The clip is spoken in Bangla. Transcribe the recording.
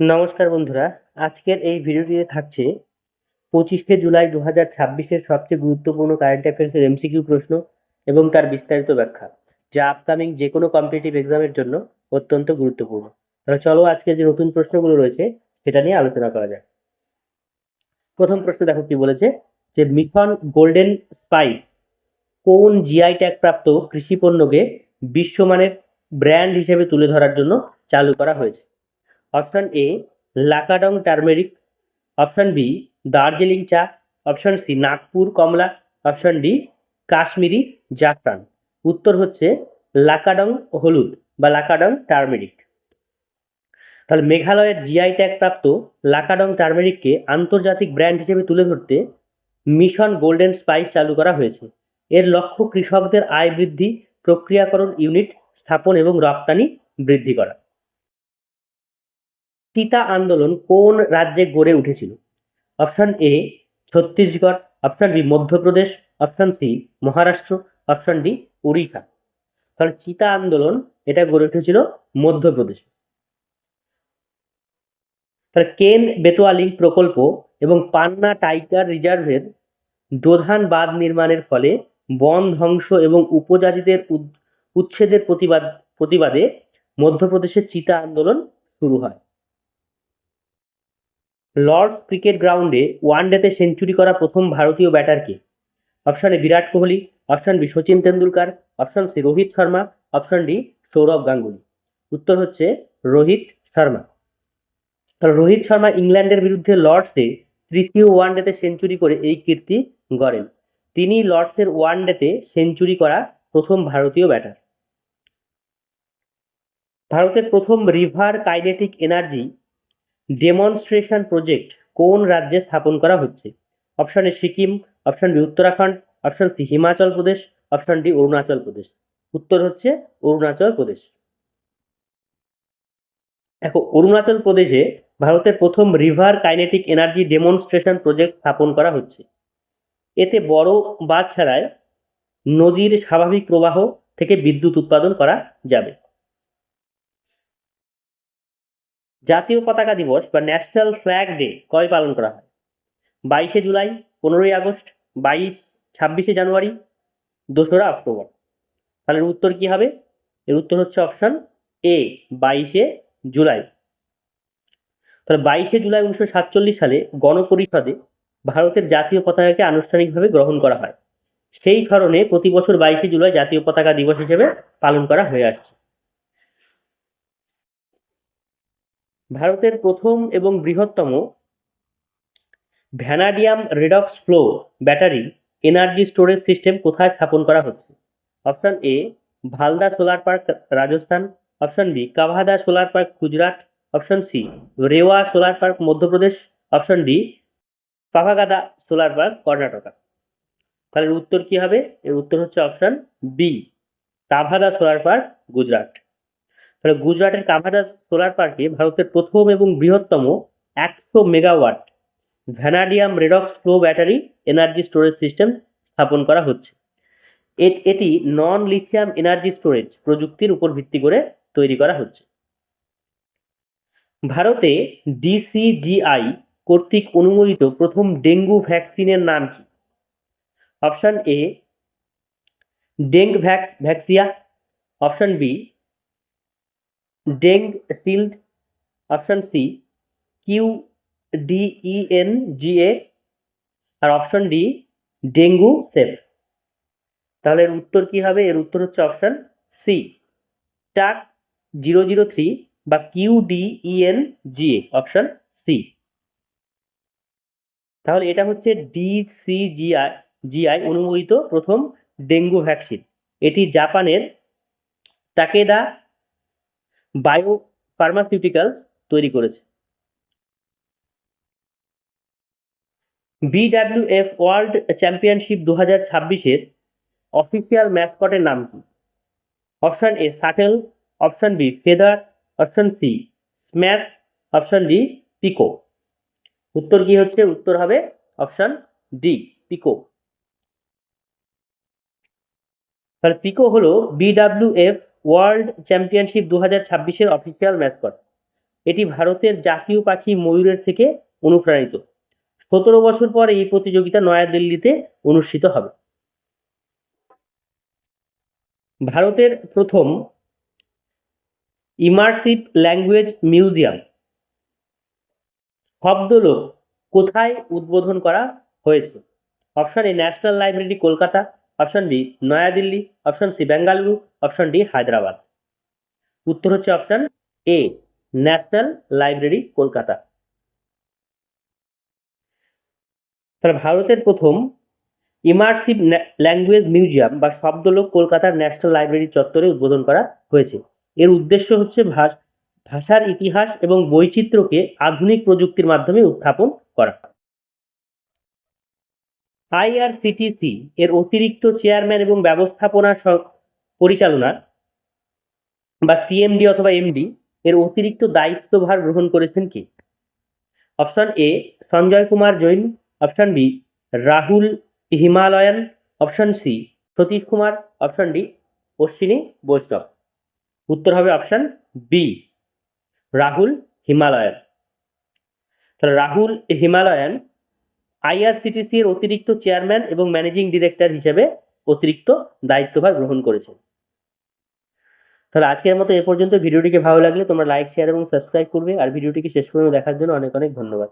নমস্কার বন্ধুরা, আজকের এই ভিডিওটিতে থাকছে 25শে জুলাই 2026-এর সবচেয়ে গুরুত্বপূর্ণ কারেন্ট অ্যাফেয়ার্সের এমসিকিউ প্রশ্ন এবং তার বিস্তারিত ব্যাখ্যা, যা আপকামিং যে কোনো কম্পিটিটিভ এক্সামের জন্য অত্যন্ত গুরুত্বপূর্ণ। তাহলে চলো আজকে যে নতুন প্রশ্নগুলো রয়েছে সেটা নিয়ে আলোচনা করা যাক। প্রথম প্রশ্ন দেখো কি বলেছে, যে মিশন গোল্ডেন স্পাইস কোন জিআই ট্যাগ প্রাপ্ত কৃষি পণ্যকে বিশ্বমানের ব্র্যান্ড হিসেবে তুলে ধরার জন্য চালু করা হয়েছে? Option A Lakadong turmeric, option B Darjeeling চা, অপশন সি নাগপুর কমলা, অপশন ডি কাশ্মীরি জাফরান। উত্তর হচ্ছে লাকাডং হলুদ বা লাকাডং টার্মেরিক। তাহলে মেঘালয়ের জিআই ট্যাগ প্রাপ্ত লাকাডং টার্মেরিককে আন্তর্জাতিক ব্র্যান্ড হিসেবে তুলে ধরতে মিশন গোল্ডেন স্পাইস চালু করা হয়েছে। এর লক্ষ্য কৃষকদের আয় বৃদ্ধি, প্রক্রিয়াকরণ ইউনিট স্থাপন এবং রপ্তানি বৃদ্ধি করা। চিতা আন্দোলন কোন রাজ্যে গড়ে উঠেছিল? Option A Chhattisgarh, option B Madhya Pradesh, option C Maharashtra, option D Orissa. তাহলে চিতা আন্দোলন এটা গড়ে উঠেছিল মধ্যপ্রদেশে। তাহলে কেন বেতোয়া লিঙ্ক প্রকল্প এবং পান্না টাইগার রিজার্ভের দোধান বাঁধ নির্মাণের ফলে বন ধ্বংস এবং উপজাতিদের উচ্ছেদের প্রতিবাদে মধ্যপ্রদেশে চিতা আন্দোলন শুরু হয়। লর্ডস ক্রিকেট গ্রাউন্ডে ওয়ানডেতে সেঞ্চুরি করা প্রথম ভারতীয় ব্যাটার কে? Option A Virat Kohli, option B Sachin Tendulkar, option C Rohit Sharma, option D Sourav Ganguly. উত্তর হচ্ছে রোহিত শর্মা। তাহলে রোহিত শর্মা ইংল্যান্ডের বিরুদ্ধে লর্ডসে তৃতীয় ওয়ানডেতে সেঞ্চুরি করে এই কীর্তি গড়েন। তিনি লর্ডসের ওয়ানডেতে সেঞ্চুরি করা প্রথম ভারতীয় ব্যাটার। ভারতের প্রথম river kinetic energy demonstration project কোন রাজ্যে স্থাপন করা হচ্ছে? Option A Sikkim, option B Uttarakhand, option C Himachal Pradesh, option D Arunachal Pradesh. উত্তর হচ্ছে অরুণাচল প্রদেশ। দেখো অরুণাচল প্রদেশে ভারতের প্রথম river kinetic energy demonstration project স্থাপন করা হচ্ছে। এতে বড় বাঁধ ছাড়াই নদীর স্বাভাবিক প্রবাহ থেকে বিদ্যুৎ উৎপাদন করা যাবে। জাতীয় পতাকা দিবস বা ন্যাশনাল ফ্ল্যাগ ডে কবে পালন করা হয়? 22শে জুলাই, 15ই আগস্ট, 26 ছাব্বিশে জানুয়ারি, 2রা অক্টোবর। তাহলে এর উত্তর কি হবে? এর উত্তর হচ্ছে অপশন এ 22শে জুলাই। তাহলে 22শে জুলাই 1947 সালে গণপরিষদে ভারতের জাতীয় পতাকাকে আনুষ্ঠানিকভাবে গ্রহণ করা হয়। সেই কারণে প্রতি বছর 22শে জুলাই জাতীয় পতাকা দিবস হিসেবে পালন করা হয়ে আসছে। ভারতের প্রথম এবং বৃহত্তম vanadium redox flow battery energy storage system কোথায় স্থাপন করা হচ্ছে? অপশন এ ভালদা solar park Rajasthan, option B Khavda solar park Gujarat, option C Rewa solar park Madhya Pradesh, option D Pavagada solar park Karnataka. তাহলে এর উত্তর কি হবে? এর উত্তর হচ্ছে option B Khavda solar park Gujarat. তাহলে গুজরাটের কাভাদা সোলার পার্কে ভারতের প্রথম এবং বৃহত্তম 100 megawatt vanadium redox flow battery energy storage system স্থাপন করা হচ্ছে। এটি নন লিথিয়াম এনার্জি স্টোরেজ প্রযুক্তির উপর ভিত্তি করে তৈরি করা হচ্ছে। ভারতে ডিসিজিআই কর্তৃক অনুমোদিত প্রথম ডেঙ্গু ভ্যাকসিনের নাম কি? Option A Dengvaxia, option B dengue shield, option C QDENGA, আর অপশন ডি ডেঙ্গু সেফ। তাহলে এর উত্তর কি হবে? এর উত্তর হচ্ছে অপশন সি টাক 003 বা QDENGA, অপশন সি। তাহলে এটা হচ্ছে ডিসিজিআই অনুমোদিত প্রথম ডেঙ্গু ভ্যাকসিন। এটি জাপানের তাকেদা বায়ো ফার্মাসিউটিক্যালস তৈরি করেছে। বিডব্লিউএফ ওয়ার্ল্ড চ্যাম্পিয়নশিপ 2026-এর অফিসিয়াল ম্যাসকটের নাম কি? Option A shuttle, option B feather, option C smash, option D Piko. উত্তর কি হচ্ছে? উত্তর হবে অপশন ডি পিকো। তাহলে পিকো হলো বিডব্লিউএফ ওয়ার্ল্ড চ্যাম্পিয়নশিপ 2026-এর অফিসিয়াল ম্যাসকট। এটি ভারতের জাতীয় পাখি ময়ূরের থেকে অনুপ্রাণিত। 17 বছর পর এই প্রতিযোগিতা নয়াদিল্লিতে অনুষ্ঠিত হবে। ভারতের প্রথম ইমার্সিভ ল্যাঙ্গুয়েজ মিউজিয়াম শব্দলোক কোথায় উদ্বোধন করা হয়েছে? Option A national library Kolkata, option B New Delhi, option C Bengaluru, option D Hyderabad. উত্তর হচ্ছে option A national library Kolkata. তাহলে ভারতের প্রথম ইমার্সিভ ল্যাঙ্গুয়েজ মিউজিয়াম বা শব্দলোক কলকাতার ন্যাশনাল লাইব্রেরি চত্বরে উদ্বোধন করা হয়েছে। এর উদ্দেশ্য হচ্ছে ভাষার ইতিহাস এবং বৈচিত্র্যকে আধুনিক প্রযুক্তির মাধ্যমে উত্থাপন করা। আইআরসিটিসি এর অতিরিক্ত চেয়ারম্যান এবং ব্যবস্থাপনা পরিচালনা বা সিএমডি অথবা এমডি এর অতিরিক্ত দায়িত্বভার গ্রহণ করেছেন কি? Option A Sanjay Kumar Jain, option B Rahul himalayan, option C Satish Kumar, option D Ashwini Vaishnaw. উত্তর হবে অপশন বি রাহুল হিমালয়ান। তাহলে রাহুল হিমালয়ান আইআরসিটিসি এর অতিরিক্ত চেয়ারম্যান এবং ম্যানেজিং ডিরেক্টর হিসেবে অতিরিক্ত দায়িত্বভার গ্রহণ করেছেন। তাহলে আজকের মতো এ পর্যন্ত। ভিডিওটিকে ভালো লাগলে তোমরা লাইক, শেয়ার এবং সাবস্ক্রাইব করবে, আর ভিডিওটিকে শেষ পর্যন্ত দেখার জন্য অনেক অনেক ধন্যবাদ।